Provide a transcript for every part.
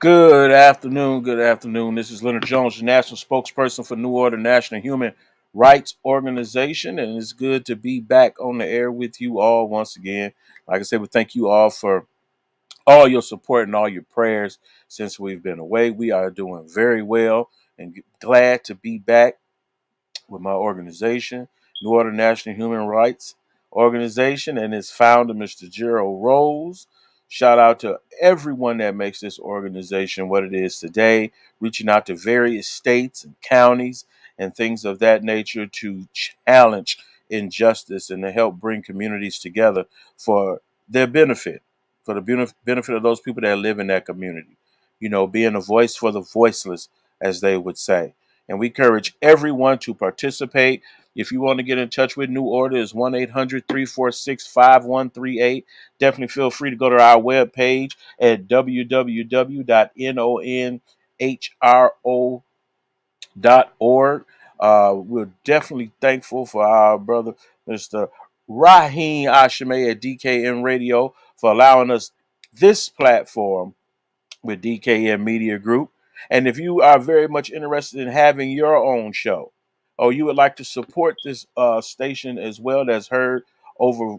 Good afternoon. Good afternoon. This is Leonard Jones, the national spokesperson for New Order National Human Rights Organization, and it's good to be back on the air with you all once again. Like I said, we thank you all for all your support and all your prayers since we've been away. We are doing very well and glad to be back with my organization, New Order National Human Rights Organization, and its founder, Mr. Gerald Rose. Shout out to everyone that makes this organization what it is today, reaching out to various states and counties and things of that nature to challenge injustice and to help bring communities together for their benefit, for the benefit of those people that live in that community. You know, being a voice for the voiceless, as they would say. And we encourage everyone to participate. If you want to get in touch with New Order, it's 1-800-346-5138. Definitely feel free to go to our webpage at www.nonhro.org. We're definitely thankful for our brother, Mr. Raheem Ashame at DKN Radio, for allowing us this platform with DKM Media Group. And if you are very much interested in having your own show, or you would like to support this station as well, that's heard over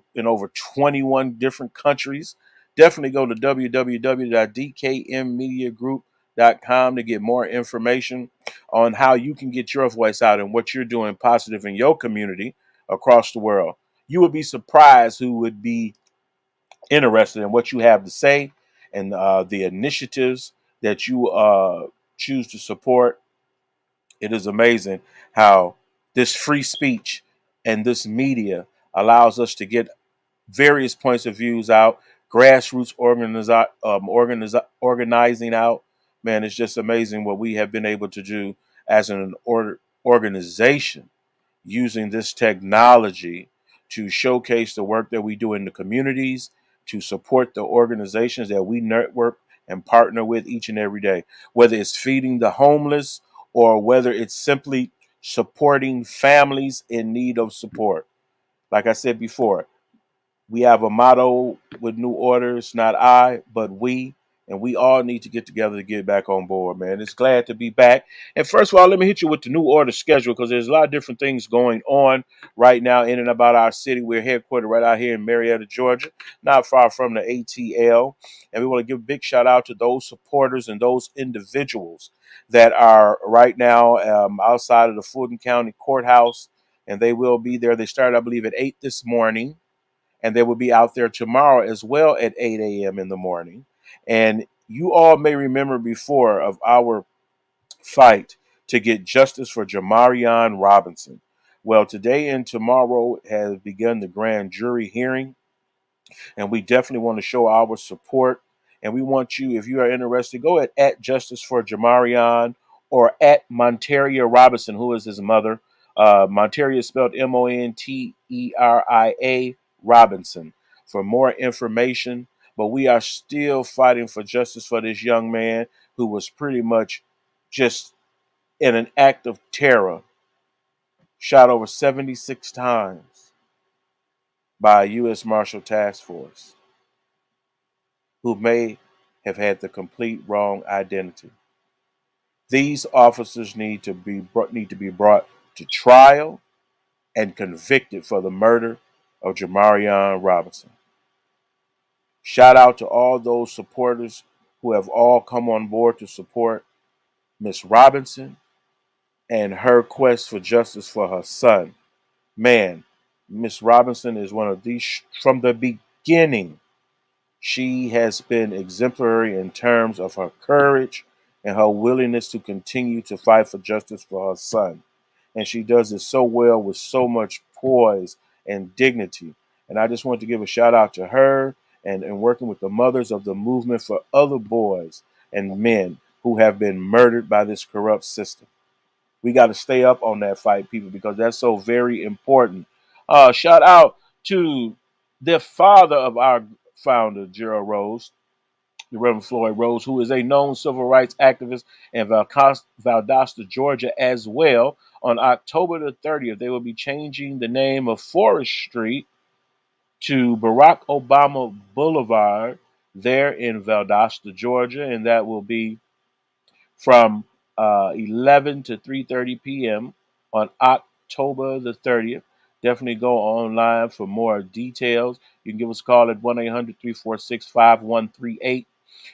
21 different countries, definitely go to www.dkmmediagroup.com to get more information on how you can get your voice out and what you're doing positive in your community across the world. You would be surprised who would be interested in what you have to say and the initiatives that you choose to support. It is amazing how this free speech and this media allows us to get various points of views out, grassroots organizing out. Man, it's just amazing what we have been able to do as an organization using this technology to showcase the work that we do in the communities, to support the organizations that we network and partner with each and every day, whether it's feeding the homeless or whether it's simply supporting families in need of support. Like I said before, we have a motto with New Order. It's not I, but we. And we all need to get together to get back on board, man. It's glad to be back. And first of all, let me hit you with the New Order schedule because there's a lot of different things going on right now in and about our city. We're headquartered right out here in Marietta, Georgia, not far from the ATL. And we want to give a big shout out to those supporters and those individuals that are right now outside of the Fulton County Courthouse. And they will be there. They started, I believe, at 8 this morning, and they will be out there tomorrow as well at 8 a.m. in the morning. And you all may remember before of our fight to get justice for Jamarion Robinson. Well, today and tomorrow has begun the grand jury hearing, and we definitely want to show our support. And we want you, if you are interested, go at Justice for Jamarion or at Monteria Robinson, who is his mother. Monteria is spelled Monteria Robinson for more information. But we are still fighting for justice for this young man who was pretty much just in an act of terror, shot over 76 times by a U.S. Marshal Task Force who may have had the complete wrong identity. These officers need to be brought to trial and convicted for the murder of Jamarion Robinson. Shout out to all those supporters who have all come on board to support Miss Robinson and her quest for justice for her son. Man, Miss Robinson is one of these from the beginning. She has been exemplary in terms of her courage and her willingness to continue to fight for justice for her son. And she does it so well with so much poise and dignity. And I just want to give a shout out to her and working with the mothers of the movement for other boys and men who have been murdered by this corrupt system. We got to stay up on that fight, people, because that's so very important. Shout out to the father of our founder, Gerald Rose, the Reverend Floyd Rose, who is a known civil rights activist in Valdosta, Georgia, as well. On October the 30th, they will be changing the name of Forest Street to Barack Obama Boulevard there in Valdosta, Georgia, and that will be from 11 to 3:30 p.m. on October the 30th. Definitely go online for more details. You can give us a call at 1-800-346-5138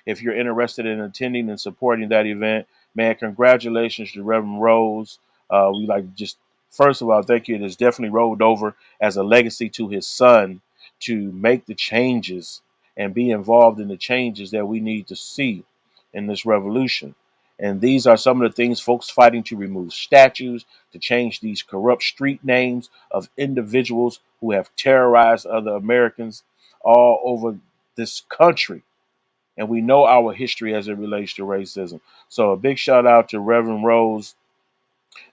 if you're interested in attending and supporting that event. Man, congratulations to Reverend Rose. We like just first of all thank you. It has definitely rolled over as a legacy to his son to make the changes and be involved in the changes that we need to see in this revolution. And these are some of the things folks fighting to remove statues, to change these corrupt street names of individuals who have terrorized other Americans all over this country. And we know our history as it relates to racism. So a big shout out to Reverend Rose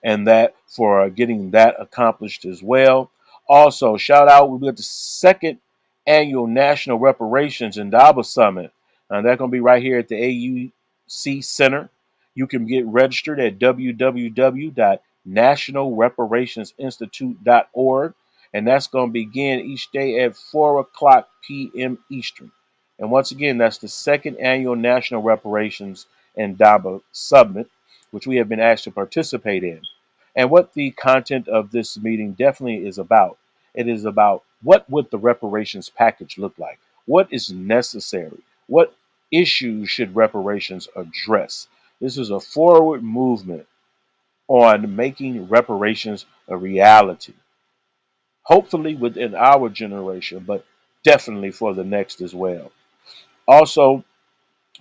and that for getting that accomplished as well. Also, shout out, we got the second annual National Reparations and DABA Summit. That's going to be right here at the AUC Center. You can get registered at www.nationalreparationsinstitute.org, and that's going to begin each day at 4 o'clock p.m. Eastern. And once again, that's the second annual National Reparations and DABA Summit, which we have been asked to participate in. And what the content of this meeting definitely is about. It is about what would the reparations package look like? What is necessary? What issues should reparations address? This is a forward movement on making reparations a reality. Hopefully within our generation, but definitely for the next as well. Also,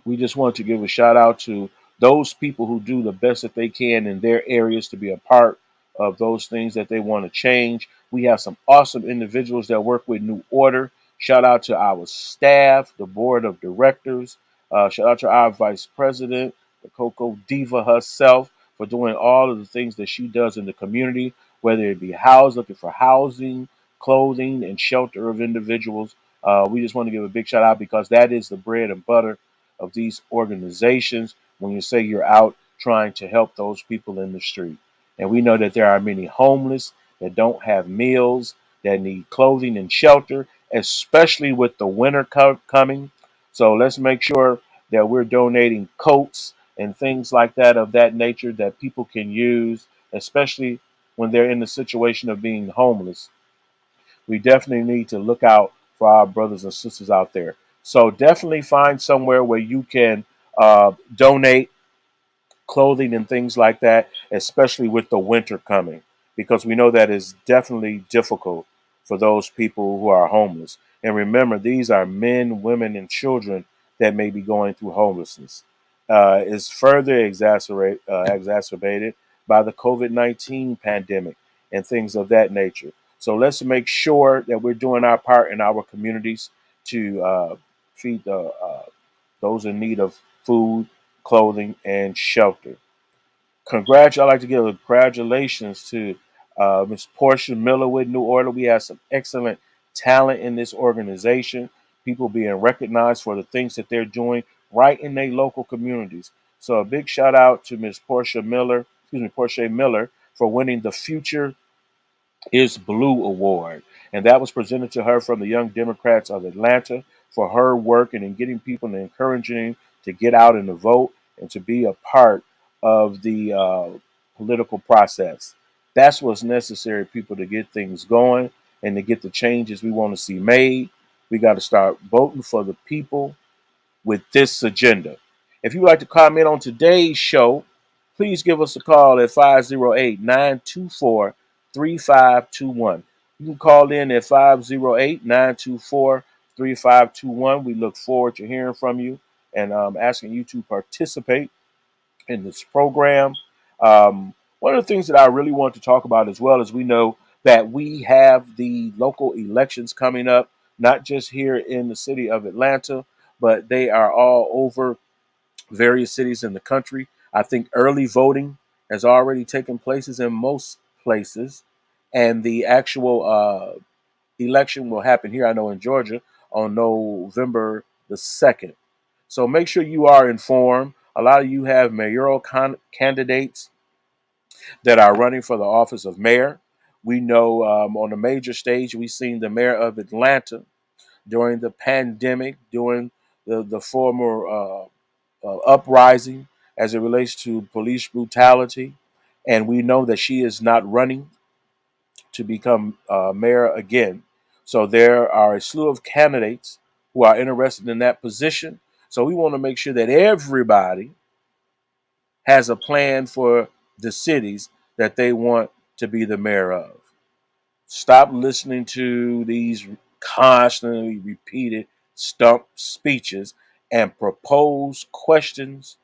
we just want to give a shout out to those people who do the best that they can in their areas to be a part of those things that they want to change. We have some awesome individuals that work with New Order. Shout out to our staff, the board of directors. Shout out to our vice president, the Coco Diva herself, for doing all of the things that she does in the community, whether it be looking for housing, clothing, and shelter of individuals. We just want to give a big shout out because that is the bread and butter of these organizations when you say you're out trying to help those people in the street. And we know that there are many homeless that don't have meals, that need clothing and shelter, especially with the winter coming. So let's make sure that we're donating coats and things like that of that nature that people can use, especially when they're in the situation of being homeless. We definitely need to look out for our brothers and sisters out there. So definitely find somewhere where you can donate clothing and things like that, especially with the winter coming, because we know that is definitely difficult for those people who are homeless. And remember, these are men, women, and children that may be going through homelessness. Is further exacerbated by the COVID-19 pandemic and things of that nature. So let's make sure that we're doing our part in our communities to feed those in need of food, clothing, and shelter. I'd like to give congratulations to Ms. Portia Miller with New Order. We have some excellent talent in this organization, people being recognized for the things that they're doing right in their local communities. So a big shout out to Ms. Portia Miller, for winning the Future is Blue Award. And that was presented to her from the Young Democrats of Atlanta for her work and in getting people and encouraging to get out and to vote and to be a part of the political process. That's what's necessary, people, to get things going and to get the changes we want to see made. We got to start voting for the people with this agenda. If you would like to comment on today's show, please give us a call at 508-924-3521. You can call in at 508-924-3521. We look forward to hearing from you and asking you to participate in this program. One of the things that I really want to talk about as well is we know that we have the local elections coming up, not just here in the city of Atlanta, but they are all over various cities in the country. I think early voting has already taken places in most places, and the actual election will happen here, I know, in Georgia on November the 2nd. So make sure you are informed. A lot of you have mayoral candidates that are running for the office of mayor. We know on a major stage, we've seen the mayor of Atlanta during the pandemic, during the former uprising as it relates to police brutality, and we know that she is not running to become mayor again. So there are a slew of candidates who are interested in that position. So we want to make sure that everybody has a plan for the cities that they want to be the mayor of. Stop listening to these constantly repeated stump speeches and propose questions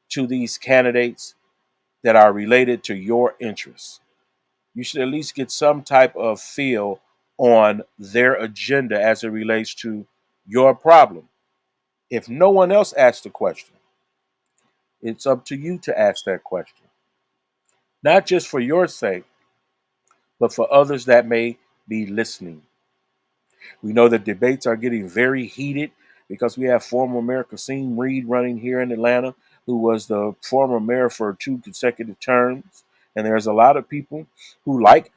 to these candidates that are related to your interests. You should at least get some type of feel on their agenda as it relates to your problem. If no one else asks the question, it's up to you to ask that question, not just for your sake, but for others that may be listening. We know that debates are getting very heated because we have former Mayor Kasim Reed running here in Atlanta, who was the former mayor for 2 consecutive terms. And there's a lot of people who like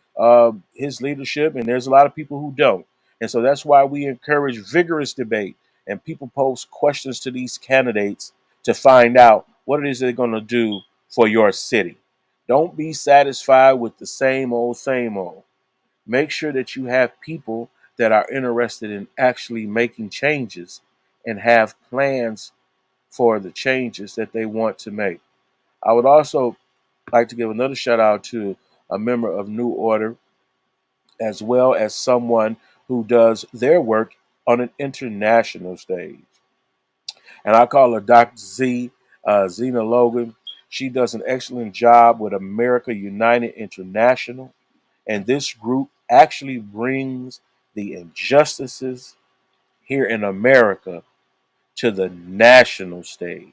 his leadership, and there's a lot of people who don't. And so that's why we encourage vigorous debate, and people pose questions to these candidates to find out what it is they're going to do for your city. Don't be satisfied with the same old, same old. Make sure that you have people that are interested in actually making changes and have plans for the changes that they want to make. I would also like to give another shout out to a member of New Order, as well as someone who does their work on an international stage. And I call her Dr. Zena Logan. She does an excellent job with America United International. And this group actually brings the injustices here in America to the national stage.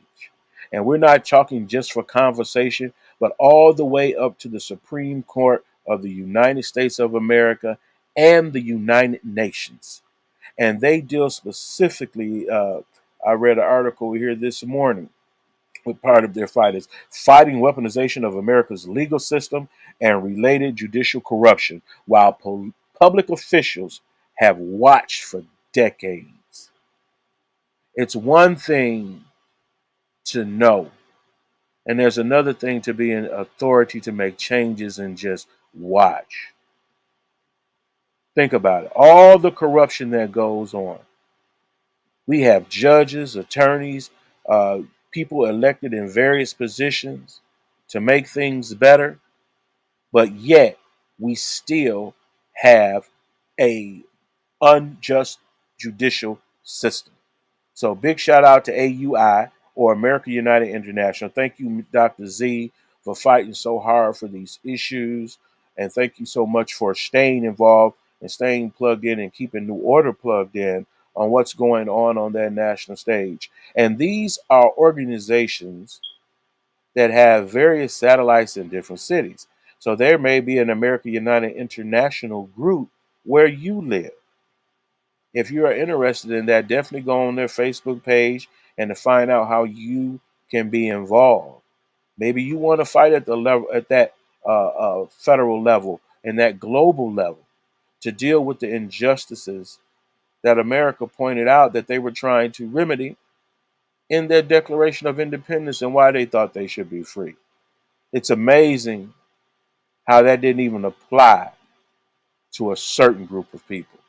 And we're not talking just for conversation, but all the way up to the Supreme Court of the United States of America and the United Nations. And they deal specifically, I read an article here this morning with part of their fight is fighting weaponization of America's legal system and related judicial corruption, while public officials have watched for decades. It's one thing to know, and there's another thing to be an authority to make changes and just watch. Think about it. All the corruption that goes on. We have judges, attorneys, uh, people elected in various positions to make things better, but yet we still have a unjust judicial system. So big shout out to AUI, or America United International. Thank you, Dr. Z, for fighting so hard for these issues. And thank you so much for staying involved and staying plugged in and keeping New Order plugged in on what's going on that national stage. And these are organizations that have various satellites in different cities. So there may be an America United International group where you live. If you are interested in that, definitely go on their Facebook page and to find out how you can be involved. Maybe you want to fight at the level, at that federal level and that global level, to deal with the injustices that America pointed out that they were trying to remedy in their Declaration of Independence and why they thought they should be free. It's amazing how that didn't even apply to a certain group of people.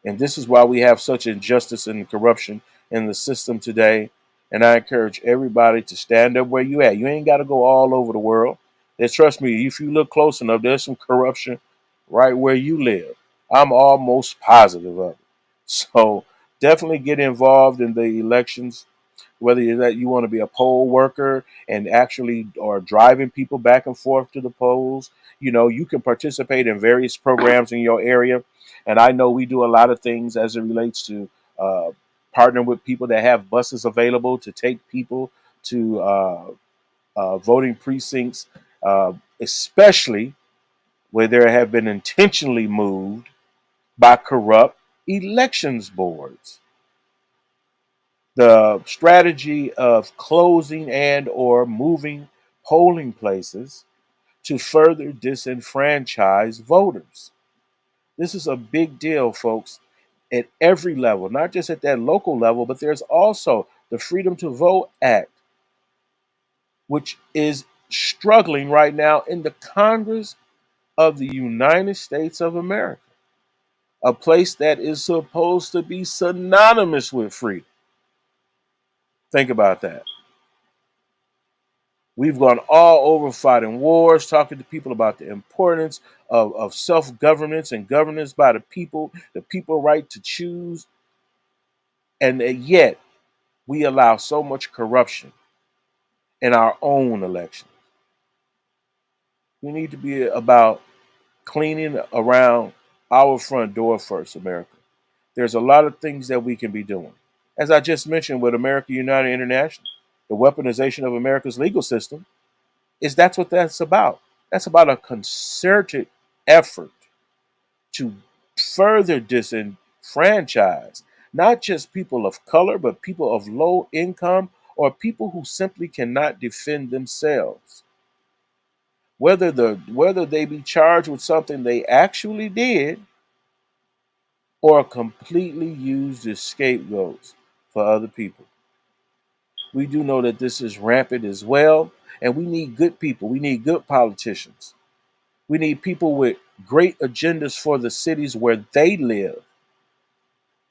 And this is why we have such injustice and corruption in the system today. And I encourage everybody to stand up where you at. You ain't got to go all over the world. And trust me, if you look close enough, there's some corruption right where you live. I'm almost positive of it. So definitely get involved in the elections, whether you're that you want to be a poll worker and actually are driving people back and forth to the polls. You know, you can participate in various programs in your area. And I know we do a lot of things as it relates to uh, partnering with people that have buses available to take people to voting precincts, especially where there have been intentionally moved by corrupt elections boards. The strategy of closing and or moving polling places to further disenfranchise voters. This is a big deal, folks. at every level, not just at that local level, but there's also the Freedom to Vote Act, which is struggling right now in the Congress of the United States of America, a place that is supposed to be synonymous with freedom. Think about that. We've gone all over fighting wars, talking to people about the importance of self governance and governance by the people right to choose. And yet we allow so much corruption in our own elections. We need to be about cleaning around our front door first, America. There's a lot of things that we can be doing. As I just mentioned with America United International, the weaponization of America's legal system that's what that's about. That's about a concerted effort to further disenfranchise not just people of color, but people of low income or people who simply cannot defend themselves. Whether they be charged with something they actually did or completely used as scapegoats for other people. We do know that this is rampant as well, and we need good people. We need good politicians. We need people with great agendas for the cities where they live.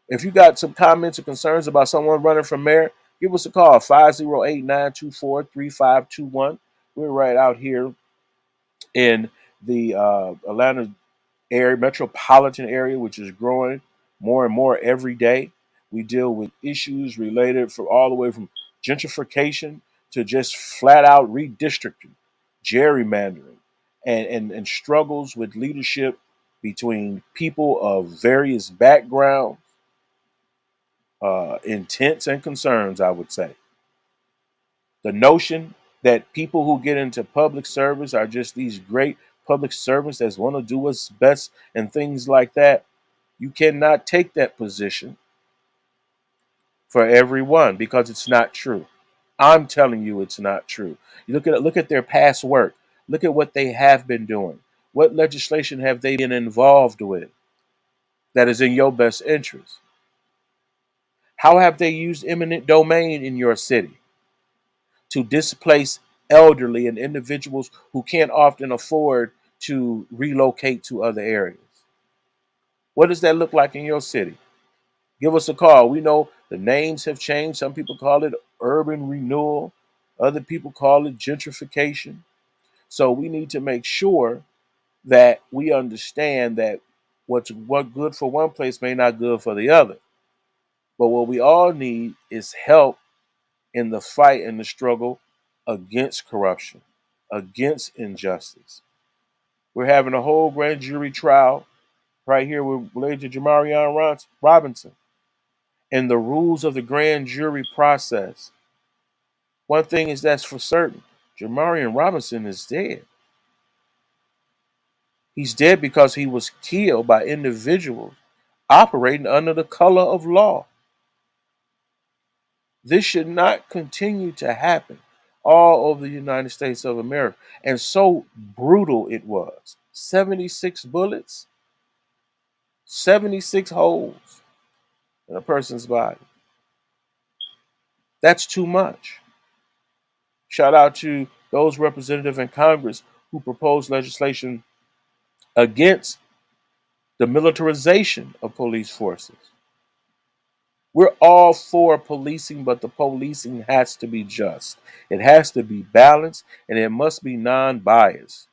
If you got some comments or concerns about someone running for mayor, give us a call, 508-924-3521. We're right out here in the Atlanta area, metropolitan area, which is growing more and more every day. We deal with issues related from all the way from gentrification to just flat out redistricting, gerrymandering, and struggles with leadership between people of various backgrounds, intents, and concerns, I would say. The notion that people who get into public service are just these great public servants that want to do what's best and things like that, you cannot take that position for everyone because it's not true. I'm telling you it's not true. You look at their past work. Look at what they have been doing. What legislation have they been involved with that is in your best interest? How have they used eminent domain in your city to displace elderly and individuals who can't often afford to relocate to other areas? What does that look like in your city? Give us a call. We know the names have changed. Some people call it urban renewal, other people call it gentrification. So we need to make sure that we understand that what good for one place may not good for the other. But what we all need is help in the fight and the struggle against corruption, against injustice. We're having a whole grand jury trial right here related to Jamarion Robinson and the rules of the grand jury process. One thing is that's for certain. Jamarion Robinson is dead. He's dead because he was killed by individuals operating under the color of law. This should not continue to happen all over the United States of America. And so brutal it was. 76 bullets, 76 holes in a person's body. That's too much. Shout out to those representatives in Congress who proposed legislation against the militarization of police forces. We're all for policing, but the policing has to be just. It has to be balanced, and it must be non-biased.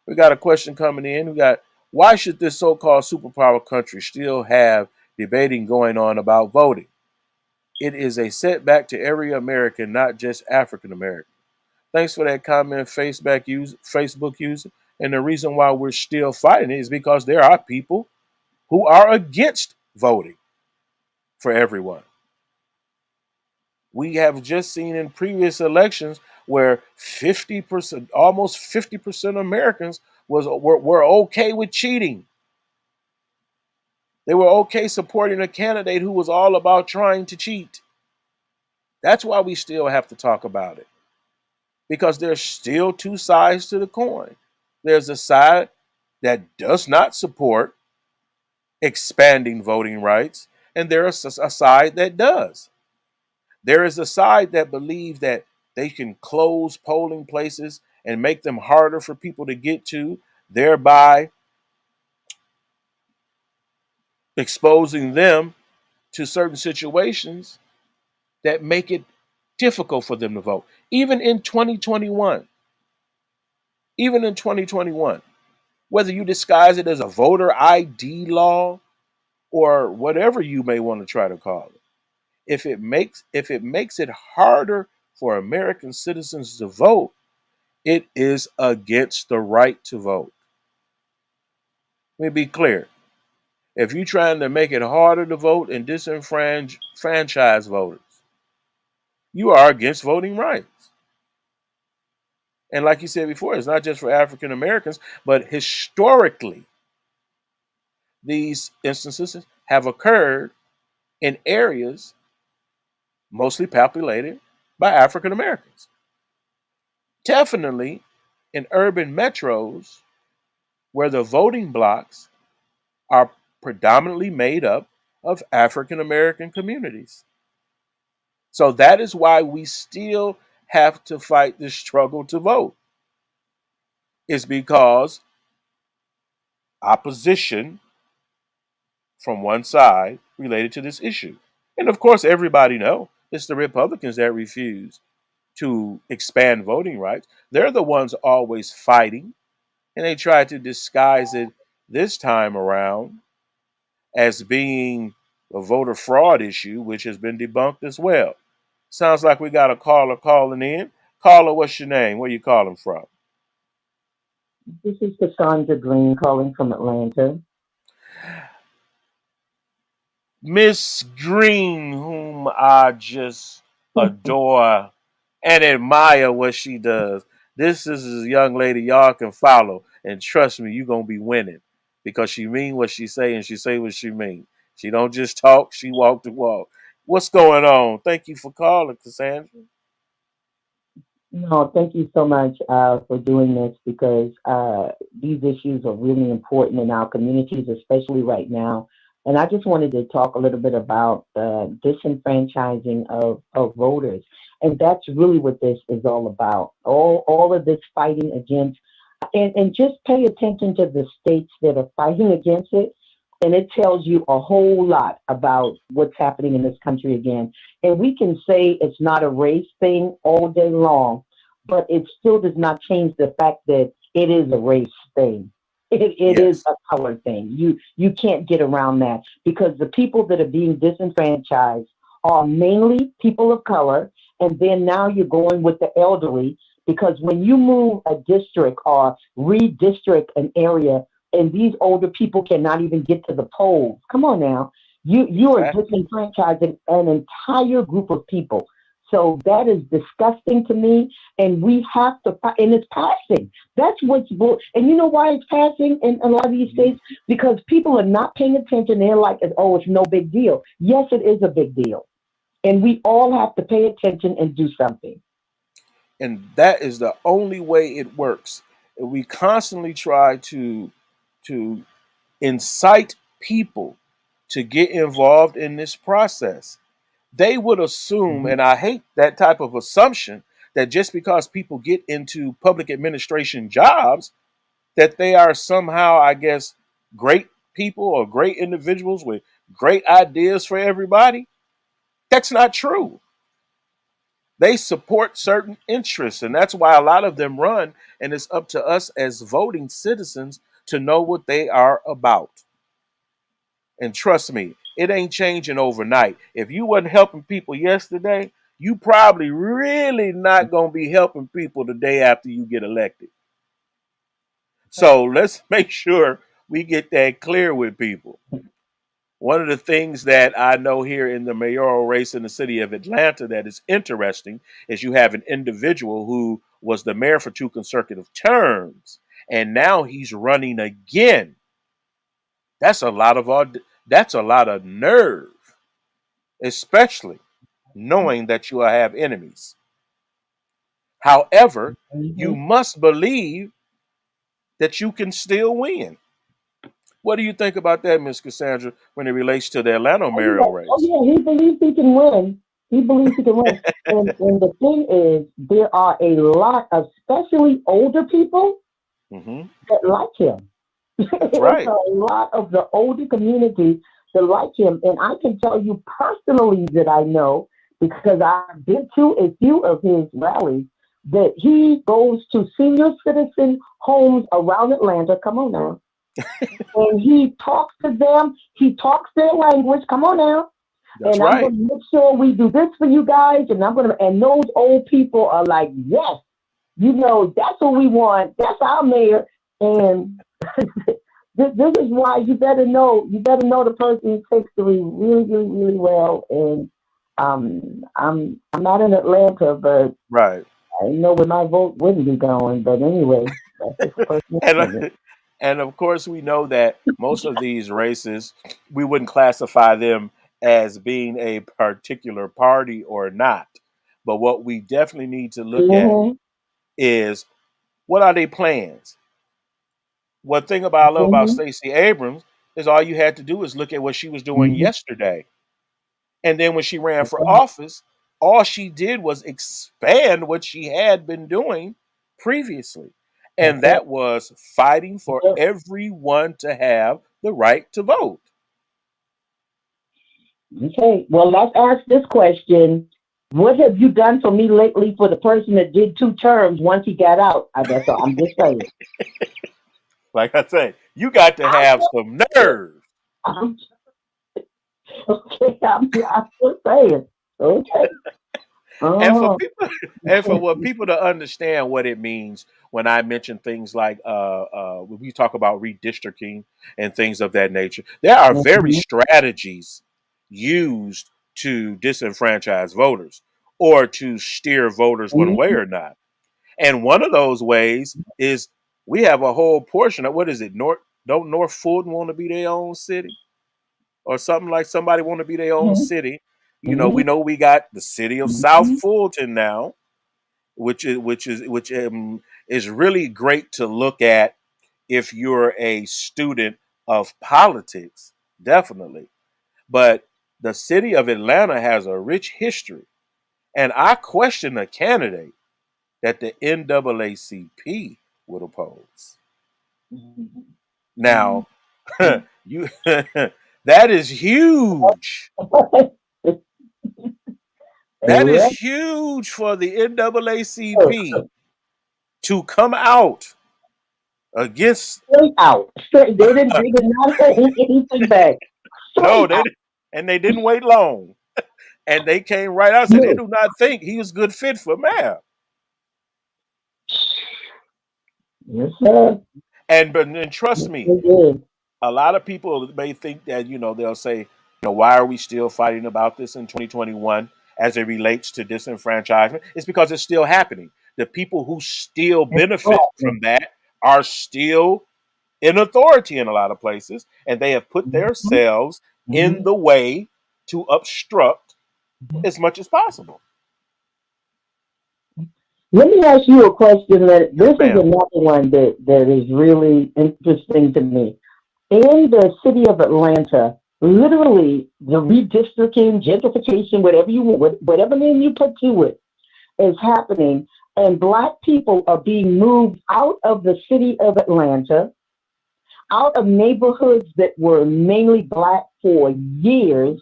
We got a question coming in. Why should this so-called superpower country still have debating going on about voting? It is a setback to every American, not just African American. Thanks for that comment, Facebook user. And the reason why we're still fighting it is because there are people who are against voting for everyone. We have just seen in previous elections where 50%, almost 50% of Americans were okay with cheating. They were okay supporting a candidate who was all about trying to cheat. That's why we still have to talk about it. Because there's still two sides to the coin. There's a side that does not support expanding voting rights, and there is a side that does. There is a side that believes that they can close polling places and make them harder for people to get to, thereby exposing them to certain situations that make it difficult for them to vote. Even in 2021, even in 2021, whether you disguise it as a voter ID law or whatever you may want to try to call it, if it makes it harder for American citizens to vote, it is against the right to vote. Let me be clear. If you're trying to make it harder to vote and disenfranchise voters, you are against voting rights. And like you said before, it's not just for African Americans, but historically, these instances have occurred in areas mostly populated by African Americans. Definitely in urban metros where the voting blocks are predominantly made up of African American communities. So that is why we still have to fight this struggle to vote. It's because opposition from one side related to this issue. And of course, everybody know it's the Republicans that refuse to expand voting rights. They're the ones always fighting, and they try to disguise it this time around as being a voter fraud issue, which has been debunked as well. Sounds like we got a caller calling in. Caller, what's your name? Where you calling from? This is Cassandra Green calling from Atlanta. Miss Green, whom I just adore and admire what she does. This is a young lady y'all can follow, and trust me, you're gonna be winning because she mean what she say and she say what she mean. She don't just talk; she walk the walk. What's going on? Thank you for calling, Cassandra. No, thank you so much for doing this because these issues are really important in our communities, especially right now. And I just wanted to talk a little bit about the disenfranchising of voters. And that's really what this is all about. All of this fighting against, and just pay attention to the states that are fighting against it. And it tells you a whole lot about what's happening in this country again. And we can say it's not a race thing all day long, but it still does not change the fact that it is a race thing. It is Yes, a color thing. You can't get around that because the people that are being disenfranchised are mainly people of color, and then now you're going with the elderly because when you move a district or redistrict an area, and these older people cannot even get to the polls. Come on now, you are exactly. disenfranchising an entire group of people. So that is disgusting to me, and we have to fight. And it's passing. That's what's and you know why it's passing in a lot of these Mhm. states because people are not paying attention. They're like, oh, it's no big deal. Yes, it is a big deal, and we all have to pay attention and do something. And that is the only way it works. And we constantly try to incite people to get involved in this process. They would assume, Mhm. and I hate that type of assumption, that just because people get into public administration jobs, that they are somehow, I guess, great people or great individuals with great ideas for everybody. That's not true. They support certain interests, and that's why a lot of them run. And it's up to us as voting citizens to know what they are about. And trust me, it ain't changing overnight. If you wasn't helping people yesterday, you probably really not gonna be helping people the day after you get elected. So let's make sure we get that clear with people. One of the things that I know here in the mayoral race in the city of Atlanta that is interesting is you have an individual who was the mayor for two consecutive terms, and now he's running again. That's a lot of that's a lot of nerve, especially knowing that you will have enemies. However, you Mhm. must believe that you can still win. What do you think about that, Miss Cassandra, when it relates to the Atlanta Oh yeah, mayoral oh race? yeah. He believes he can win. He believes he can win. And the thing is, there are a lot, of, especially older people, Hmm. that like him. That's It's right. a lot of the older community that like him, and I can tell you personally that I know because I've been to a few of his rallies that he goes to senior citizen homes around Atlanta. Come on now, and he talks to them. He talks their language. Come on now, That's and I'm right. going to make sure we do this for you guys. And I'm going to, and those old people are like, yes, that's what we want. That's our mayor. And this is why you better know the person's history really, really, really well. And I'm not in Atlanta, but Right. I know where my vote wouldn't be going. But anyway, that's just a personal And opinion. and of course we know that most of these races we wouldn't classify them as being a particular party or not. But what we definitely need to look at Hmm. is what are their plans. One thing about I love about Hmm. Stacey Abrams is all you had to do is look at what she was doing Hmm. yesterday. And then when she ran for office, all she did was expand what she had been doing previously. That's And it. that was fighting for That's everyone to have the right to vote. it. Okay. Well, let's ask this question. What have you done for me lately for the person that did 2 terms once he got out? That's all. I'm just saying. Like I say, you got to have some nerve. I'm, okay. I'm just saying. Okay. And for Oh. people and for what people to understand what it means when I mention things like when we talk about redistricting and things of that nature, there are very Mhm. strategies used to disenfranchise voters or to steer voters one way Mhm. or not. And one of those ways is we have a whole portion of what is it? North Fulton want to be their own city? Or something like somebody want to be their own Mhm. city. We Mhm. know we got the city of South Mhm. Fulton now, which is really great to look at if you're a student of politics, definitely. But the city of Atlanta has a rich history, and I question a candidate that the NAACP would oppose. Mhm. Now, you that is huge. That is Well, huge for the NAACP to come out against. straight out. Straight. They did not hold anything back. No, Straight they out. didn't, and they didn't wait long, and they came right out and said they Yes. do not think he was good fit for mayor. Yes, sir. And trust Yes, me, they did. a lot of people may think that they'll say, why are we still fighting about this in 2021 as it relates to disenfranchisement? It's because it's still happening. The people who still It's benefit awful. from that are still in authority in a lot of places, and they have put Mhm. themselves in Mhm. the way to obstruct as much as possible. Let me ask you a question. That Yes, this is ma'am. another one that is really interesting to me. In the city of Atlanta, literally the redistricting, gentrification, whatever name you put to it, is happening, and Black people are being moved out of the city of Atlanta, out of neighborhoods that were mainly Black for years,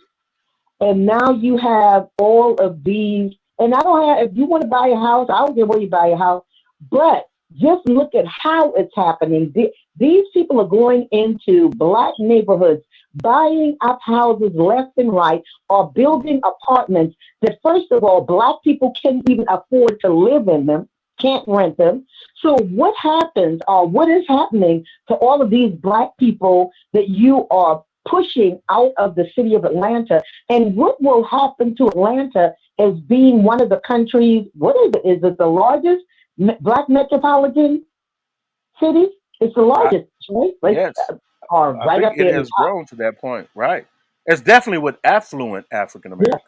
and now you have all of these. And I don't have, if you want to buy a house, I don't care where you buy a house, but just look at how it's happening. These people are going into Black neighborhoods, buying up houses left and right, or building apartments that, first of all, Black people can't even afford to live in them, can't rent them. So, what happens, or what is happening to all of these Black people that you are pushing out of the city of Atlanta? And what will happen to Atlanta as being one of the country's, what is it? Is it the largest Black metropolitan city? It's the I, largest, right? Like, yes, or I right think up it there at the has top. grown to that point. Right. It's definitely with affluent African Yeah, Americans.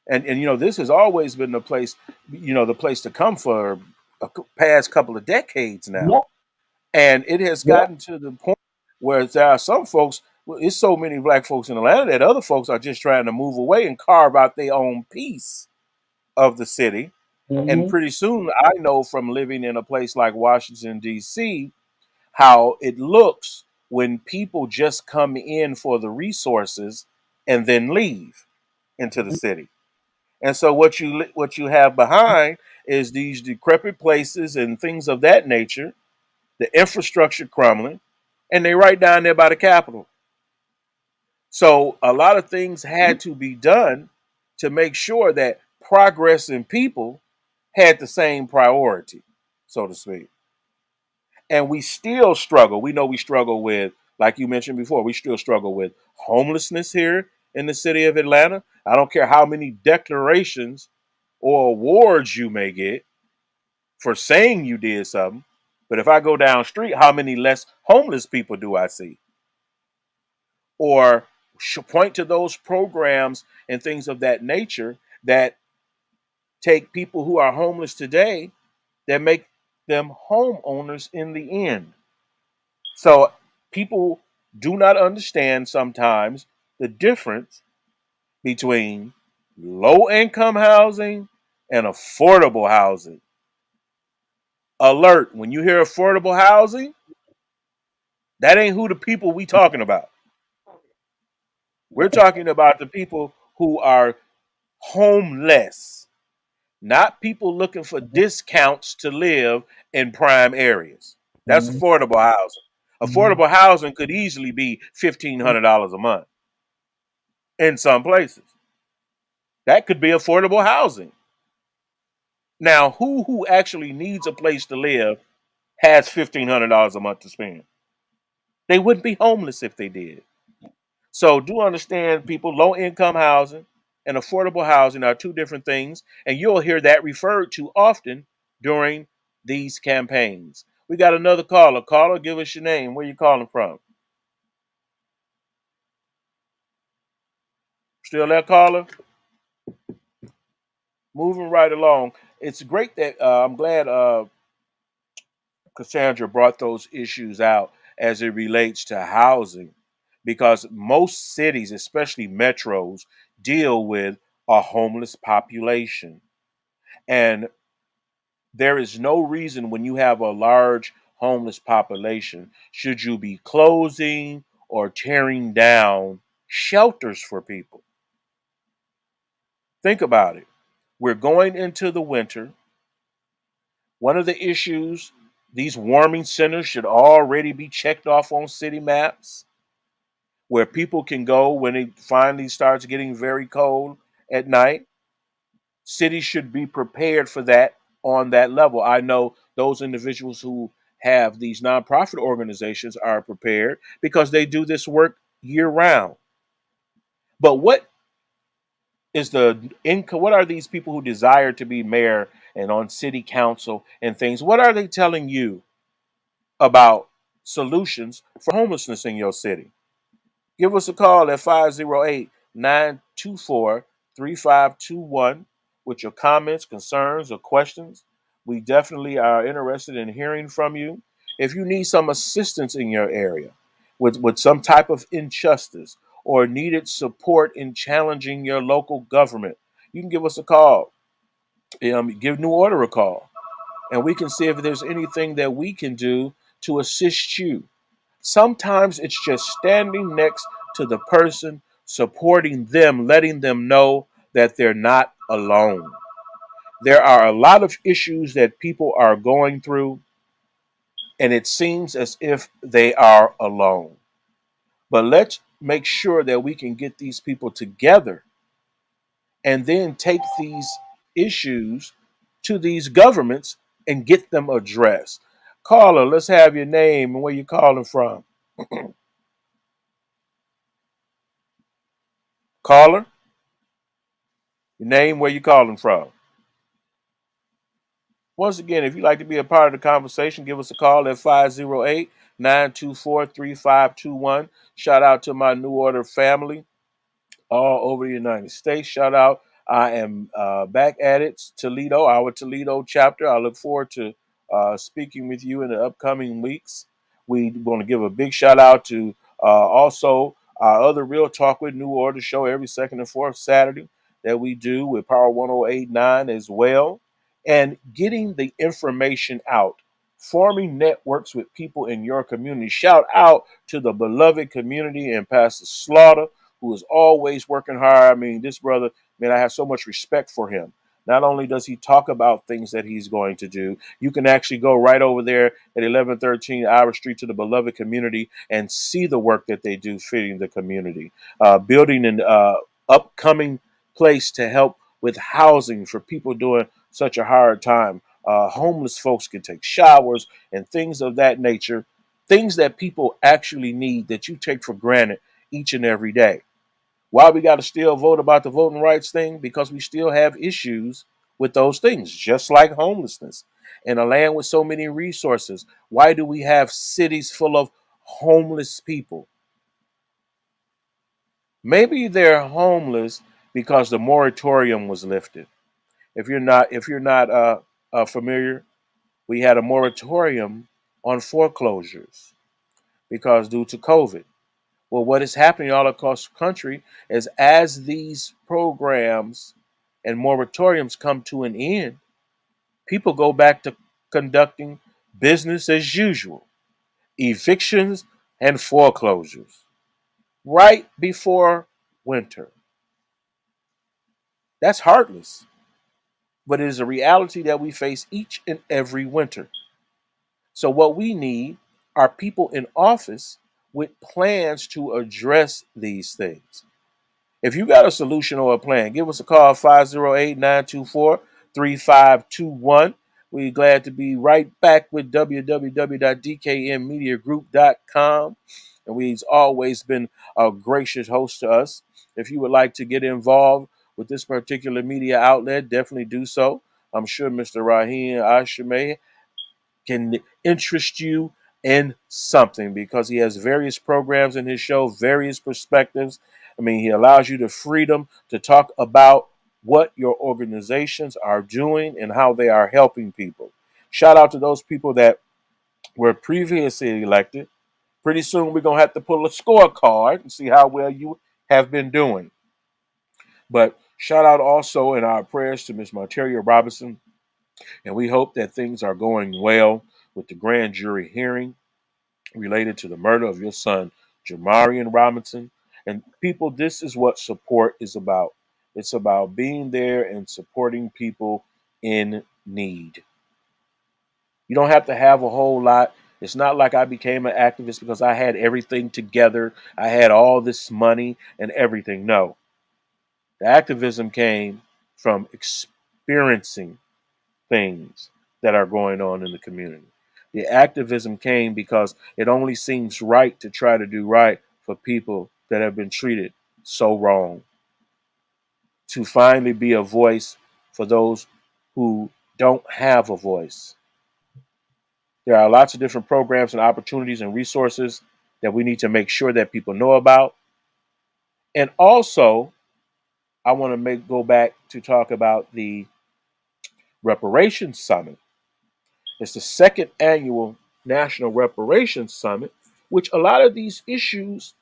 And this has always been the place to come for a past couple of decades now. yeah, And it has yeah. gotten to the point. Whereas there are some folks, well, it's so many black folks in Atlanta that other folks are just trying to move away and carve out their own piece of the city. And Mhm. pretty soon, I know from living in a place like Washington, D.C., how it looks when people just come in for the resources and then leave into the city. And so what you have behind is these decrepit places and things of that nature, the infrastructure crumbling, and they right down there by the Capitol. So a lot of things had to be done to make sure that progress in people had the same priority, so to speak. And we still struggle. We know we struggle with, like you mentioned before, we still struggle with homelessness here in the city of Atlanta. I don't care how many declarations or awards you may get for saying you did something, but if I go down the street, how many less homeless people do I see? Or point to those programs and things of that nature that take people who are homeless today that make them homeowners in the end. So people do not understand sometimes the difference between low income housing and affordable housing. Alert, when you hear affordable housing, that ain't who the people we talking about. We're talking about the people who are homeless, not people looking for discounts to live in prime areas. That's Mhm. affordable housing. Mhm. Affordable housing could easily be $1,500 a month in some places. That could be affordable housing. Now, who actually needs a place to live has $1,500 a month to spend? They wouldn't be homeless if they did. So do understand, people, low income housing and affordable housing are two different things, and you'll hear that referred to often during these campaigns. We got another caller. Caller, give us your name. Where you calling from? Still there, caller? Moving right along. It's great that I'm glad Cassandra brought those issues out as it relates to housing, because most cities, especially metros, deal with a homeless population. And there is no reason when you have a large homeless population should you be closing or tearing down shelters for people. Think about it. We're going into the winter. One of the issues, these warming centers should already be checked off on city maps where people can go when it finally starts getting very cold at night. Cities should be prepared for that on that level. I know those individuals who have these nonprofit organizations are prepared because they do this work year round. But what is the income? What are these people who desire to be mayor and on city council and things? What are they telling you about solutions for homelessness in your city? Give us a call at 508-924-3521 with your comments, concerns, or questions. We definitely are interested in hearing from you. If you need some assistance in your area with some type of injustice or needed support in challenging your local government, you can give us a call. Give New Order a call, and we can see if there's anything that we can do to assist you. Sometimes it's just standing next to the person, supporting them, letting them know that they're not alone. There are a lot of issues that people are going through, and it seems as if they are alone. But let's make sure that we can get these people together and then take these issues to these governments and get them addressed. Caller, let's have your name and where you're calling from. Caller, your name, where you calling from. Once again, if you'd like to be a part of the conversation, give us a call at 508-924-3521. Shout out to my New Order family all over the United States. Shout out. I am back at it, Toledo, our Toledo chapter. I look forward to speaking with you in the upcoming weeks. We want to give a big shout out to also our other Real Talk with New Order show every second and fourth Saturday that we do with Power 1089 as well. And getting the information out, forming networks with people in your community. Shout out to the beloved community and Pastor Slaughter, who is always working hard. I mean, this brother, man, I have so much respect for him. Not only does he talk about things that he's going to do, you can actually go right over there at 1113 Iowa Street to the beloved community and see the work that they do fitting the community, building an upcoming place to help with housing for people doing such a hard time. Homeless folks can take showers and things of that nature, things that people actually need that you take for granted each and every day. Why we got to still vote about the voting rights thing? Because we still have issues with those things, just like homelessness. In a land with so many resources, why do we have cities full of homeless people? Maybe they're homeless because the moratorium was lifted. If you're not familiar, we had a moratorium on foreclosures because due to COVID. Well, what is happening all across the country is as these programs and moratoriums come to an end, people go back to conducting business as usual, evictions and foreclosures right before winter. That's heartless, but it is a reality that we face each and every winter. So, what we need are people in office with plans to address these things. If you got a solution or a plan, give us a call 508-924-3521. We're glad to be right back with www.dkmmediagroup.com. And we've always been a gracious host to us. If you would like to get involved with this particular media outlet, definitely do so. I'm sure Mr. Raheem Ashame can interest you in something because he has various programs in his show, various perspectives. I mean, he allows you the freedom to talk about what your organizations are doing and how they are helping people. Shout out to those people that were previously elected. Pretty soon, we're going to have to pull a scorecard and see how well you have been doing. But shout out also in our prayers to Ms. Marteria Robinson. And we hope that things are going well with the grand jury hearing related to the murder of your son, Jamarian Robinson. And people, this is what support is about. It's about being there and supporting people in need. You don't have to have a whole lot. It's not like I became an activist because I had everything together. I had all this money and everything. No, the activism came from experiencing things that are going on in the community. The activism came because it only seems right to try to do right for people that have been treated so wrong. To finally be a voice for those who don't have a voice. There are lots of different programs and opportunities and resources that we need to make sure that people know about. And also, I want to go back to talk about the Reparations Summit. It's the second annual National Reparations Summit, which a lot of these issues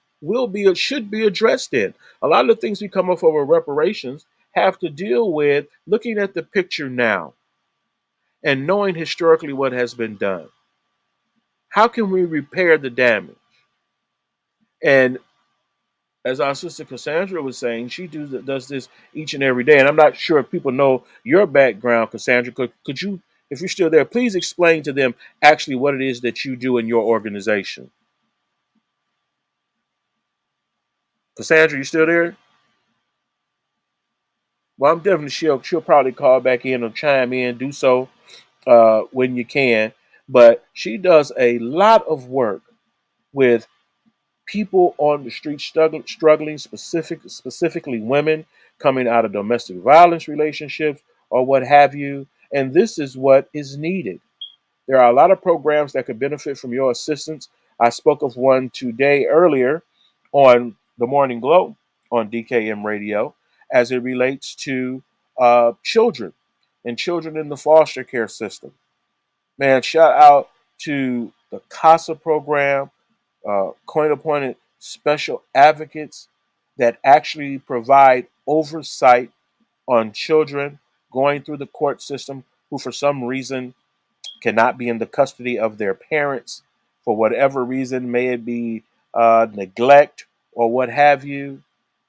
should be addressed in. A lot of the things we come up over reparations have to deal with looking at the picture now and knowing historically what has been done. How can we repair the damage? And as our sister Cassandra was saying, does this each and every day. And I'm not sure if people know your background, Cassandra. Could you, if you're still there, please explain to them actually what it is that you do in your organization? Cassandra, you still there? Well, I'm definitely she'll probably call back in or chime in, do so when you can. But she does a lot of work with people on the street struggling, specifically women coming out of domestic violence relationships or what have you. And this is what is needed. There are a lot of programs that could benefit from your assistance. I spoke of one today earlier on the Morning Glow on DKM Radio as it relates to children and children in the foster care system. Man, shout out to the CASA program, court appointed special advocates that actually provide oversight on children going through the court system who, for some reason, cannot be in the custody of their parents for whatever reason, may it be neglect or what have you.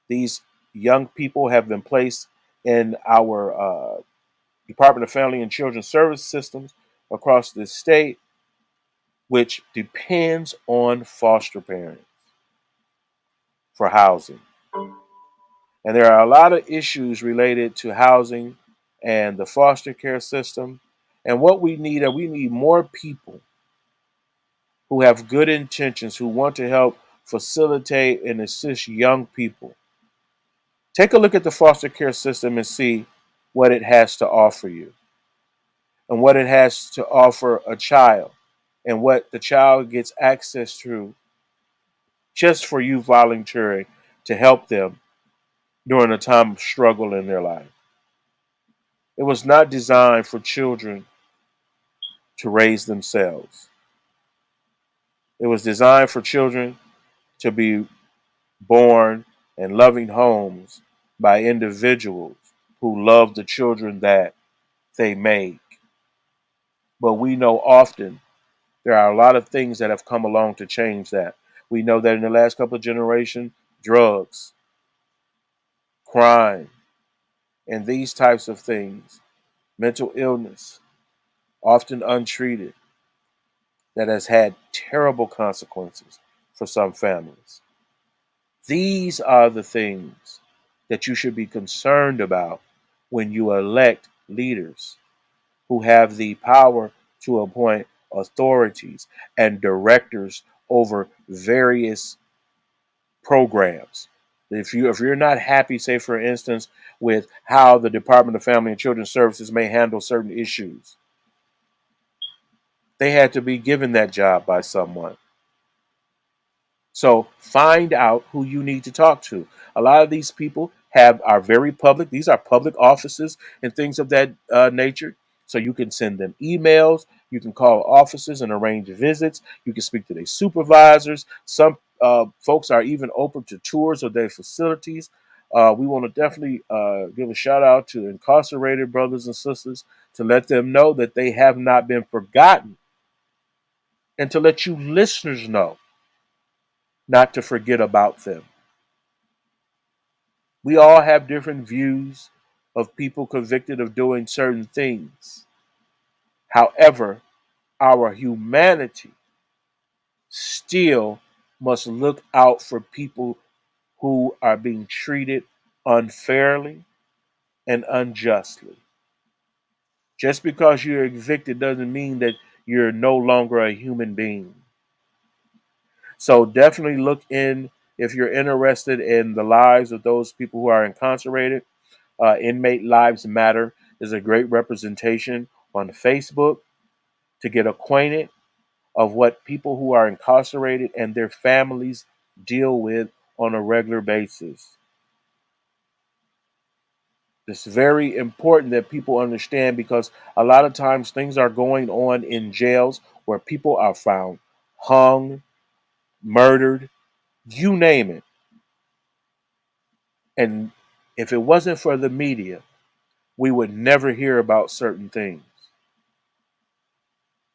These young people have been placed in our Department of Family and Children Service systems across the state, which depends on foster parents for housing. And there are a lot of issues related to housing and the foster care system. And what we need more people who have good intentions, who want to help facilitate and assist young people. Take a look at the foster care system and see what it has to offer you and what it has to offer a child and what the child gets access to just for you volunteering to help them during a time of struggle in their life. It was not designed for children to raise themselves. It was designed for children to be born in loving homes by individuals who love the children that they make. But we know often there are a lot of things that have come along to change that. We know that in the last couple of generations, drugs, crime, and these types of things, mental illness, often untreated, that has had terrible consequences for some families. These are the things that you should be concerned about when you elect leaders who have the power to appoint authorities and directors over various programs. If you're not happy, say for instance, with how the Department of Family and Children Services may handle certain issues, they had to be given that job by someone. So find out who you need to talk to. A lot of these people are very public. These are public offices and things of that nature. So you can send them emails. You can call offices and arrange visits. You can speak to their supervisors. Some folks are even open to tours of their facilities. We want to definitely give a shout out to incarcerated brothers and sisters to let them know that they have not been forgotten and to let you listeners know not to forget about them. We all have different views of people convicted of doing certain things. However, our humanity still must look out for people who are being treated unfairly and unjustly. Just because you're evicted doesn't mean that you're no longer a human being. So definitely look in if you're interested in the lives of those people who are incarcerated. Inmate Lives Matter is a great representation on Facebook to get acquainted of what people who are incarcerated and their families deal with on a regular basis. It's very important that people understand because a lot of times things are going on in jails where people are found hung, murdered, you name it. And if it wasn't for the media, we would never hear about certain things.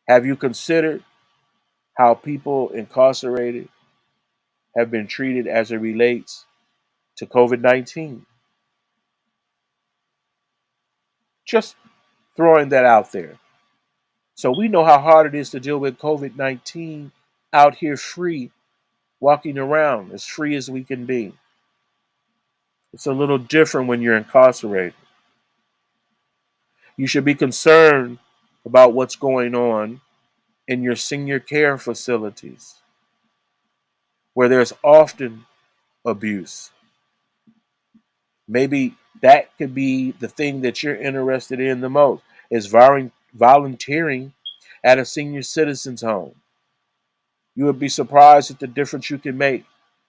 Have you considered how people incarcerated have been treated as it relates to COVID 19? Just throwing that out there. So we know how hard it is to deal with COVID 19 out here free, walking around as free as we can be. It's a little different when you're incarcerated. You should be concerned about what's going on in your senior care facilities, where there's often abuse. Maybe that could be the thing that you're interested in the most is volunteering at a senior citizen's home. You would be surprised at the difference you can make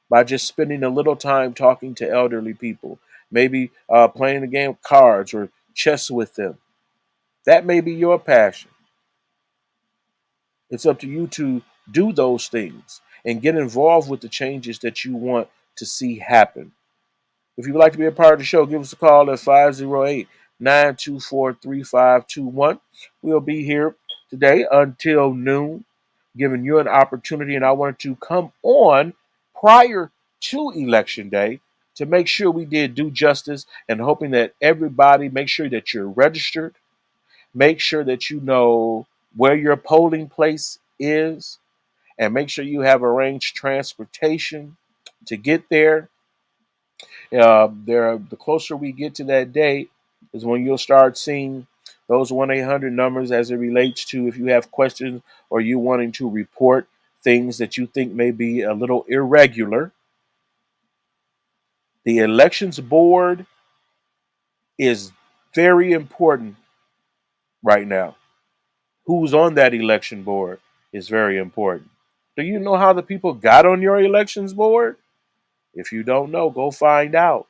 by just spending a little time talking to elderly people, maybe playing a game of cards or chess with them. That may be your passion. It's up to you to do those things and get involved with the changes that you want to see happen. If you would like to be a part of the show, give us a call at 508-924-3521. We'll be here today until noon, giving you an opportunity. And I wanted to come on prior to Election Day to make sure we did do justice and hoping that everybody make sure that you're registered, make sure that you know where your polling place is, and make sure you have arranged transportation to get there. The closer we get to that date is when you'll start seeing those 1-800 numbers as it relates to if you have questions or you wanting to report things that you think may be a little irregular. The elections board is very important right now. Who's on that election board is very important. Do you know how the people got on your elections board? If you don't know, go find out.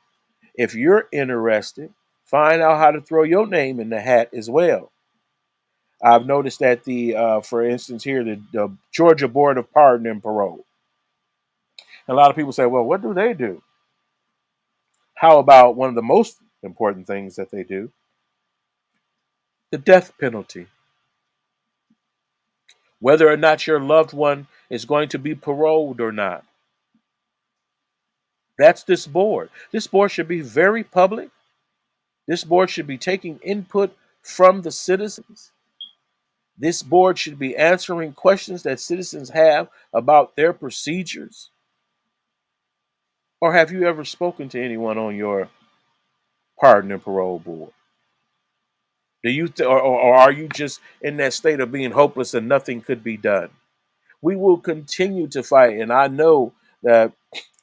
If you're interested, find out how to throw your name in the hat as well. I've noticed that for instance, here the Georgia Board of Pardon and Parole. A lot of people say, "Well, what do they do?" How about one of the most important things that they do? The death penalty. Whether or not your loved one is going to be paroled or not. That's this board. This board should be very public. This board should be taking input from the citizens. This board should be answering questions that citizens have about their procedures. Or have you ever spoken to anyone on your pardon and parole board? Do you or are you just in that state of being hopeless and nothing could be done? We will continue to fight, and I know that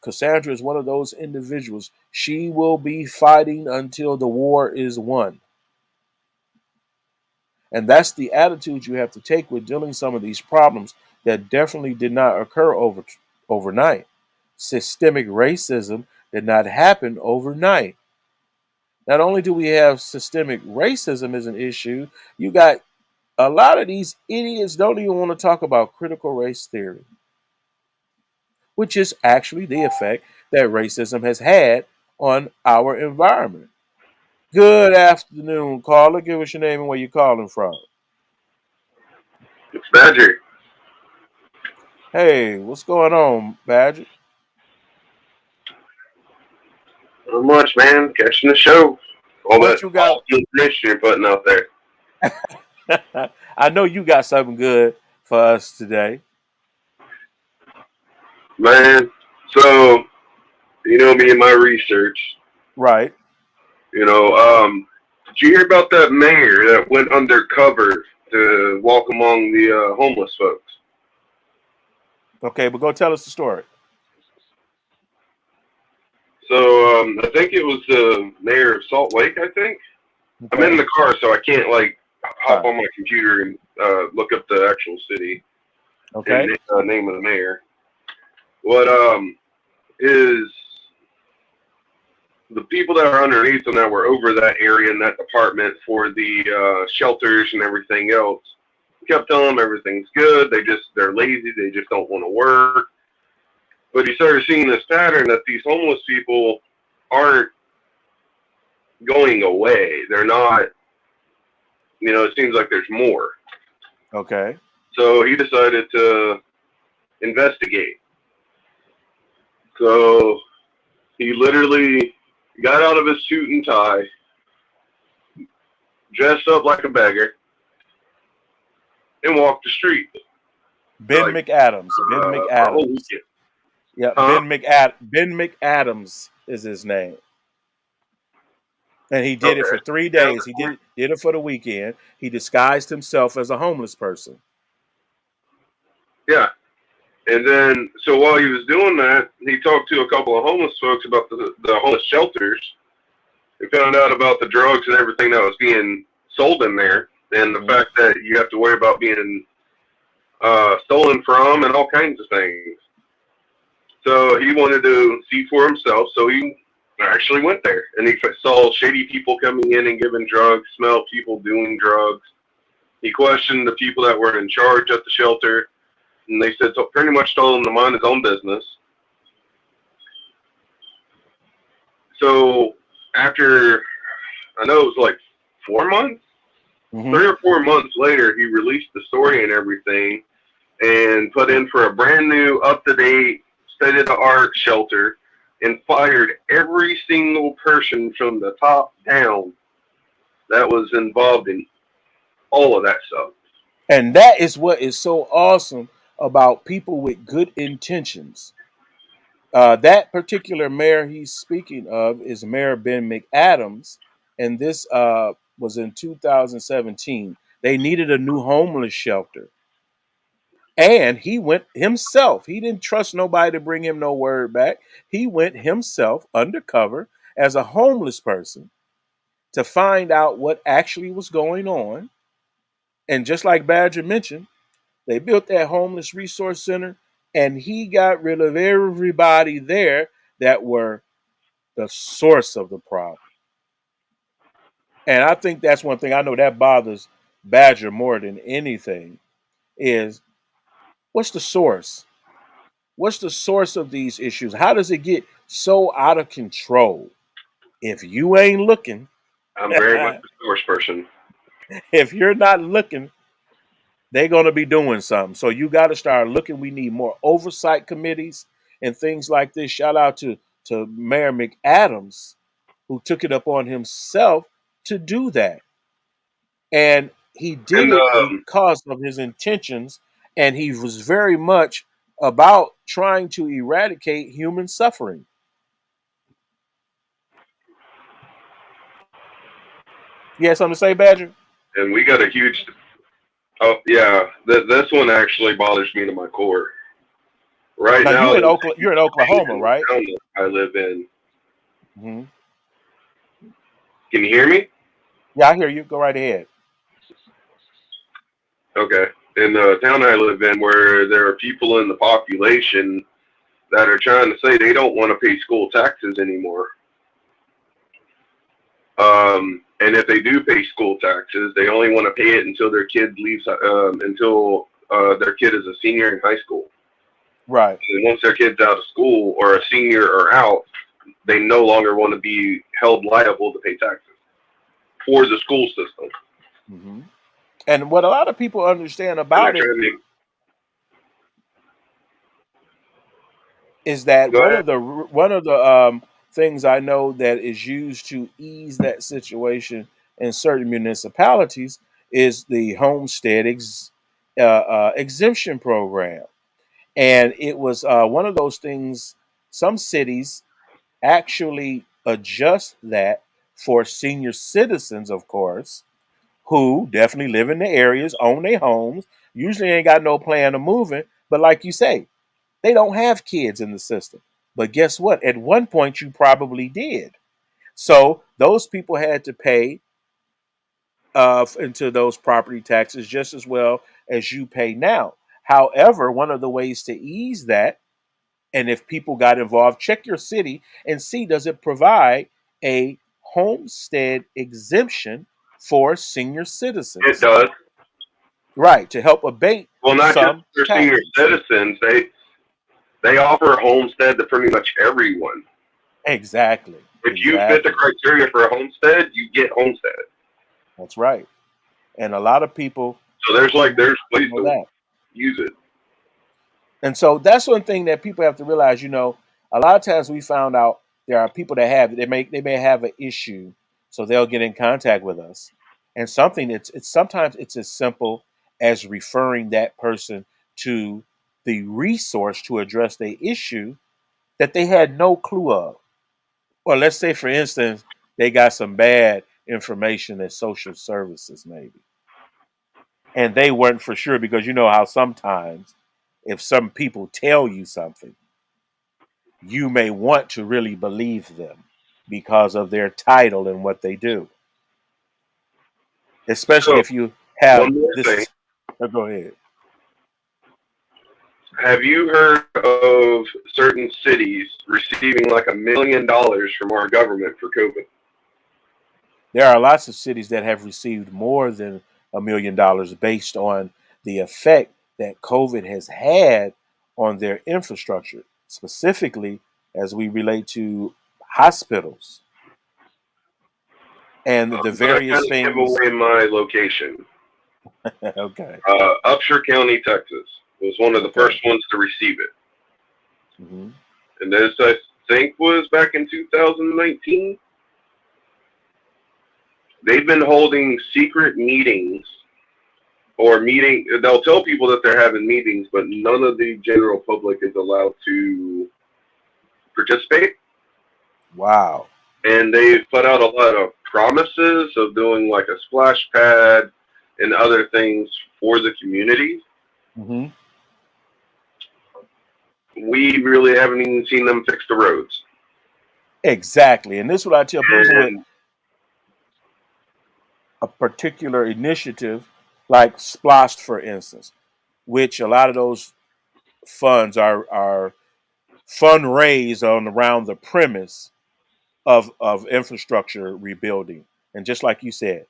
Cassandra is one of those individuals. She will be fighting until the war is won. And that's the attitude you have to take with dealing some of these problems that definitely did not occur overnight. Systemic racism did not happen overnight. Not only do we have systemic racism as an issue, you got a lot of these idiots don't even want to talk about critical race theory, which is actually the effect that racism has had on our environment. Good afternoon, caller. Give us your name and where you're calling from. It's Badger. Hey, what's going on, Badger? Not much, man. Catching the show. All What that you got? awesome information you're putting out there. I know you got something good for us today. Man, so, me and my research, Right. did you hear about that mayor that went undercover to walk among the homeless folks? Okay, but go tell us the story. So, I think it was the mayor of Salt Lake, I think. I'm in Okay. the car, so I can't, hop Right. on my computer and look up the actual city Okay. and name of the mayor. What is the people that are underneath them that were over that area in that department for the shelters and everything else kept telling them everything's good. They're lazy. They just don't want to work. But you started seeing this pattern that these homeless people aren't going away. They're not. It seems like there's more. Okay. So he decided to investigate. So he literally got out of his suit and tie, dressed up like a beggar, and walked the street. Ben McAdams. Ben A whole McAdams. weekend. Yeah, Huh? Ben McAdams is his name. And he did it for Okay. 3 days. He did it for the weekend. He disguised himself as a homeless person. Yeah. And then, so while he was doing that, he talked to a couple of homeless folks about the homeless shelters and found out about the drugs and everything that was being sold in there and the fact that you have to worry about being stolen from and all kinds of things. So he wanted to see for himself, so he actually went there. And he saw shady people coming in and giving drugs, smelled people doing drugs. He questioned the people that were in charge at the shelter, and they said so pretty much told him to mind his own business. So after, I know it was like 4 months, Mm-hmm. 3 or 4 months later, he released the story and everything, and put in for a brand new, up-to-date, state-of-the-art shelter, and fired every single person from the top down that was involved in all of that stuff. And that is what is so awesome about people with good intentions. That particular mayor he's speaking of is Mayor Ben McAdams, and this was in 2017. They needed a new homeless shelter, and he went himself. He didn't trust nobody to bring him no word back. He went himself undercover as a homeless person to find out what actually was going on. And just like Badger mentioned, they built that homeless resource center, and he got rid of everybody there that were the source of the problem. And I think that's one thing I know that bothers Badger more than anything is what's the source? What's the source of these issues? How does it get so out of control? If you ain't looking, I'm very much a source person. if you're not looking, they're going to be doing something. So you got to start looking. We need more oversight committees and things like this. Shout out to Mayor McAdams, who took it upon himself to do that. And he did And it because of his intentions. And he was very much about trying to eradicate human suffering. You had something to say, Badger? we got a huge. Oh yeah, this one actually bothers me to my core. Right Now now, there's a you're in huge thing Oklahoma, in right? the town that I live in. Hmm. Can you hear me? Yeah, I hear you. Go right ahead. Okay. In the town I live in, where there are people in the population that are trying to say they don't want to pay school taxes anymore. And if they do pay school taxes, they only want to pay it until their kid leaves, until their kid is a senior in high school. Right. And once their kid's out of school or a senior or out, they no longer want to be held liable to pay taxes for the school system. Hmm. And what a lot of people understand And they're about it trying to is that go ahead. one of the things I know that is used to ease that situation in certain municipalities is the homestead exemption program, and it was one of those things. Some cities actually adjust that for senior citizens, of course, who definitely live in the areas, own their homes, usually ain't got no plan of moving, but like you say, they don't have kids in the system. But guess what? At one point, you probably did. So those people had to pay into those property taxes just as well as you pay now. However, one of the ways to ease that, and if people got involved, check your city and see does it provide a homestead exemption for senior It citizens, does. right? To help abate Well, not just some for senior taxes. citizens. They offer a homestead to pretty much everyone. Exactly. If you fit the Exactly. criteria for a homestead, you get homestead. That's right. And a lot of people So there's don't ways know to that. use it. And so that's one thing that people have to realize, a lot of times we found out there are people that they may have an issue, so they'll get in contact with us. And something it's sometimes it's as simple as referring that person to the resource to address the issue that they had no clue of. Or let's say for instance, they got some bad information at social services maybe. And they weren't for sure because you know how sometimes if some people tell you something, you may want to really believe them because of their title and what they do, especially So if you have one more thing. this. Go ahead. Have you heard of certain cities receiving like $1 million from our government for COVID? There are lots of cities that have received more than $1 million based on the effect that COVID has had on their infrastructure, specifically as we relate to hospitals and the But I kind various of give things. away my location. Okay. Upshur County, Texas, was one of the Okay. first ones to receive it, Hmm. and this I think was back in 2019. They've been holding secret meetings or meeting. They'll tell people that they're having meetings, but none of the general public is allowed to participate. Wow. And they've put out a lot of promises of doing like a splash pad and other things for the community. Hmm. We really haven't even seen them fix the roads. Exactly. And this is what I tell people, even with And a particular initiative like Splost, for instance, which a lot of those funds are fundraised on around the premise of infrastructure rebuilding. And just like you said,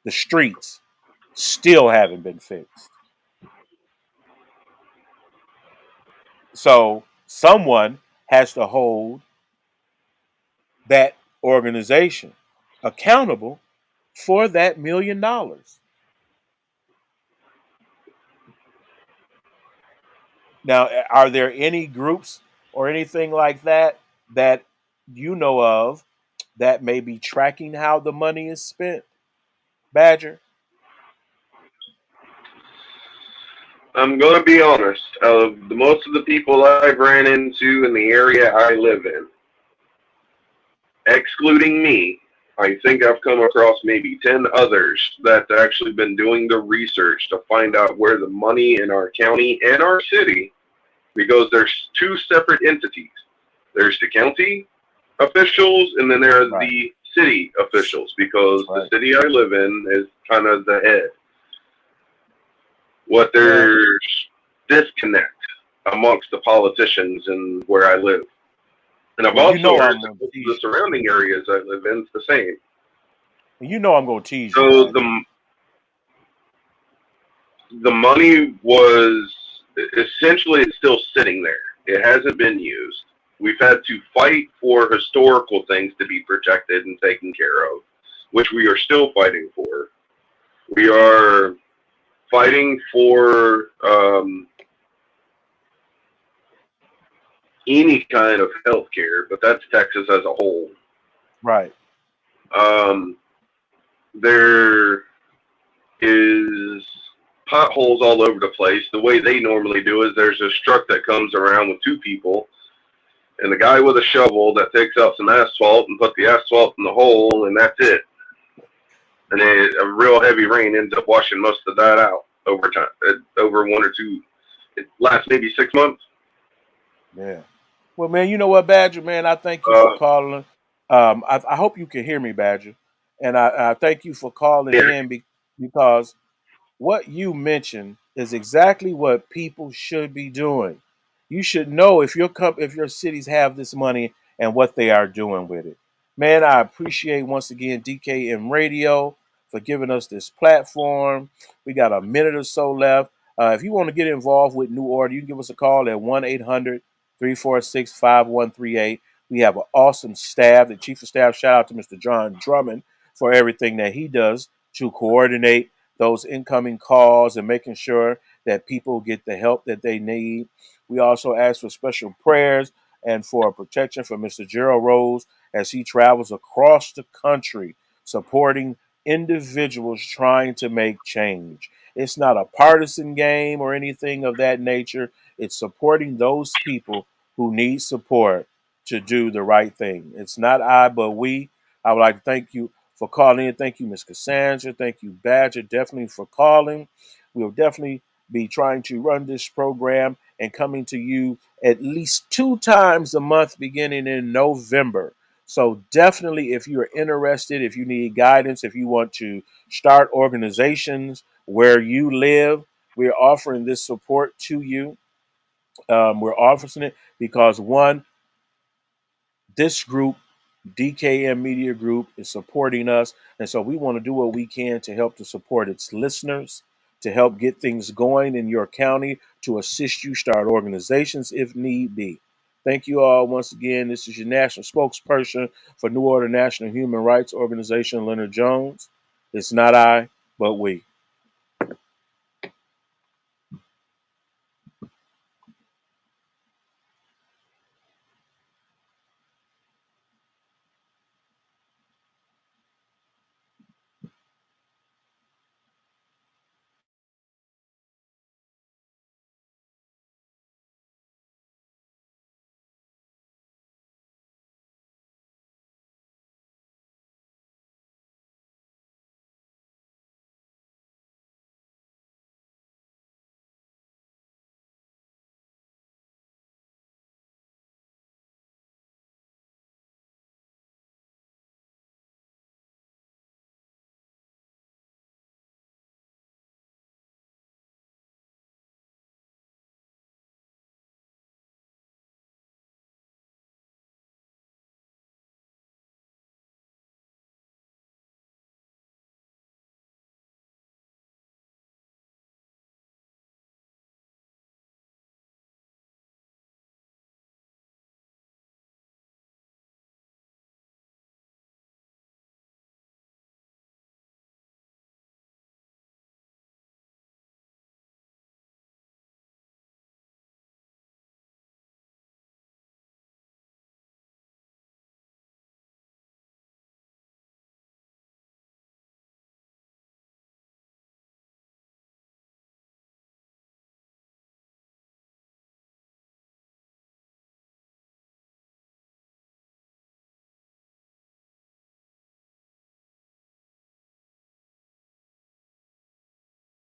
the streets still haven't been fixed. So someone has to hold that organization accountable for that $1 million. Now, are there any groups or anything like that that you know of that may be tracking how the money is spent, Badger? I'm going to be honest, of the most of the people I've ran into in the area I live in, excluding me, I think I've come across maybe 10 others that actually been doing the research to find out where the money in our county and our city, because there's two separate entities. There's the county officials and then there are Right. the city officials, because the Right. city I live in is kind of the head. What Man, there's disconnect amongst the politicians and where I live. And I've well, you also know heard I'm that gonna most of the tease surrounding areas I live in, it's the same. you. You know I'm gonna tease you, So Badger. the money was essentially it's still sitting there. It hasn't been used. We've had to fight for historical things to be protected and taken care of, which we are still fighting for. We are fighting for any kind of health care, but that's Texas as a whole. Right. Um, there is potholes all over the place. The way they normally do is there's this truck that comes around with two people, and the guy with a shovel that takes out some asphalt and put the asphalt in the hole, and that's it. And then a real heavy rain ends up washing most of that out over time, over one or two. It lasts maybe 6 months. Yeah. Well, man, you know what, Badger, man, I thank you for Uh, calling. I hope you can hear me, Badger. And I thank you for calling yeah, in because what you mentioned is exactly what people should be doing. You should know if your cities have this money and what they are doing with it. Man, I appreciate once again DKM Radio for giving us this platform. We got a minute or so left. If you want to get involved with New Order, you can give us a call at 1-800-346-5138. We have an awesome staff. The chief of staff, shout out to Mr. John Drummond for everything that he does to coordinate those incoming calls and making sure that people get the help that they need. We also ask for special prayers and for protection for Mr. Gerald Rose as he travels across the country supporting individuals trying to make change. It's not a partisan game or anything of that nature. It's supporting those people who need support to do the right thing. It's not I, but we. I would like to thank you for calling in. Thank you, Ms. Cassandra. Thank you, Badger, definitely for calling. We'll definitely be trying to run this program and coming to you at least 2 times a month beginning in November. So definitely, if you're interested, if you need guidance, if you want to start organizations where you live, we're offering this support to you. We're offering it because one, this group DKM Media Group is supporting us. And so we want to do what we can to help to support its listeners, to help get things going in your county, to assist you start organizations if need be. Thank you all once again. This is your national spokesperson for New Order National Human Rights Organization, Leonard Jones. It's not I, but we.